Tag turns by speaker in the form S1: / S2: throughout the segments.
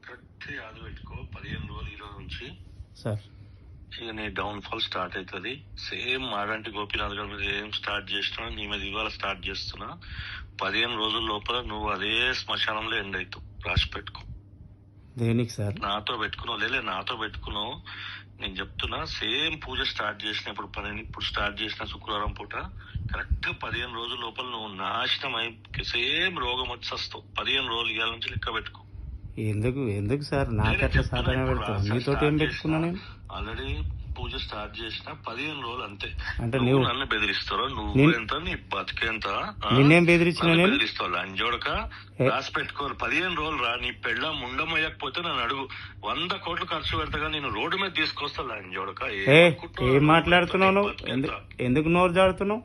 S1: Correct యాద పెట్టుకో 15 రోజులు ఈ రోజు నుంచి
S2: సార్.
S1: ఇక నీ డౌన్ ఫాల్ స్టార్ట్ అవుతుంది. సేమ్ మాడంటి గోపీనాథ్ గారి మీద ఏం స్టార్ట్ చేసినా నీ మీద ఇవాళ స్టార్ట్ చేస్తున్నా. 15 రోజుల లోపల నువ్వు అదే శ్మశానంలో ఎండ్ అవుతావు. రాసి పెట్టుకో.
S2: దేనికి సార్?
S1: నాతో పెట్టుకున్నావు లేలే, నాతో పెట్టుకున్నావు. నేను చెప్తున్నా సేమ్ పూజ స్టార్ట్ చేసిన ఇప్పుడు స్టార్ట్ చేసిన శుక్రవారం పూట కరెక్ట్ 15 రోజుల లోపల నువ్వు నాశనం అయి సేమ్ రోగం వచ్చి వస్తావు. 15 రోజులు ఇవాళ నుంచి లెక్క పెట్టుకో.
S2: ఎందుకు సార్ నాకట్లా సాధన పెడతావు? నీతో ఏం పెట్టుకున్నా నేను?
S1: ఆల్రెడీ పూజ స్టార్ట్ చేసిన 15 రోజులు అంతే.
S2: అంటే నువ్వు
S1: నన్ను బెదిరిస్తావు. నువ్వు ఎంత నీ బతికేంత
S2: నిన్నేం బెదిరించిన?
S1: బెదిరిస్తావు లంజోడక. రాసి పెట్టుకోరు. 15 రోజులు రా. నీ పెళ్ళ ముండమయ్యకపోతే నన్ను అడుగు. 100 కోట్లు ఖర్చు పెడతాగా నేను రోడ్డు మీద తీసుకొస్తా లంజోడక.
S2: ఏం మాట్లాడుతున్నావు నువ్వు? ఎందుకు నోరు జాడుతున్నావు?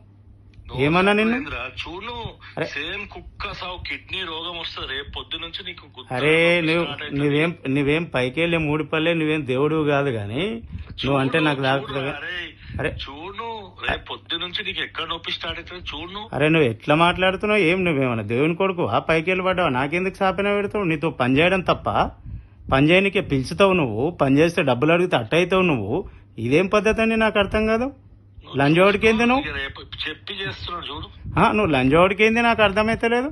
S2: ఏమన్నా నిన్ను?
S1: చూడు సేమ్ కుక్క సావు కిడ్నీ రోగం వస్తుంది రేపు పొద్దు నుంచి నీకు.
S2: అరే నువ్వేం పైకెళ్ళే 3 పల్లె, నువ్వేం దేవుడు కాదు గాని నువ్వు అంటే నాకు తాగుతుంది. అరే
S1: చూడు రేపు పొద్దు నుంచి నీకు ఎక్కడ నొప్పి స్టార్ట్ అవుతుంది చూడు.
S2: అరే నువ్వు ఎట్లా మాట్లాడుతున్నావు? నువ్వేమన్నా దేవుని కొడుకు పైకెళ్ళి పడ్డావు? నాకెందుకు సాపిన పెడతావు? నీతో పని చేయడం తప్ప పని చేయనికే పిలుచుతావు నువ్వు. పని చేస్తే డబ్బులు అడిగితే అట్ట అవుతావు నువ్వు. ఇదేం పద్ధతి అని నాకు అర్థం కాదు. లంజోడికి ఏంది నువ్వు
S1: చెప్పి చేస్తున్నావు చూడు.
S2: నువ్వు లంజోడికి ఏంది నాకు అర్థమైతే లేదు.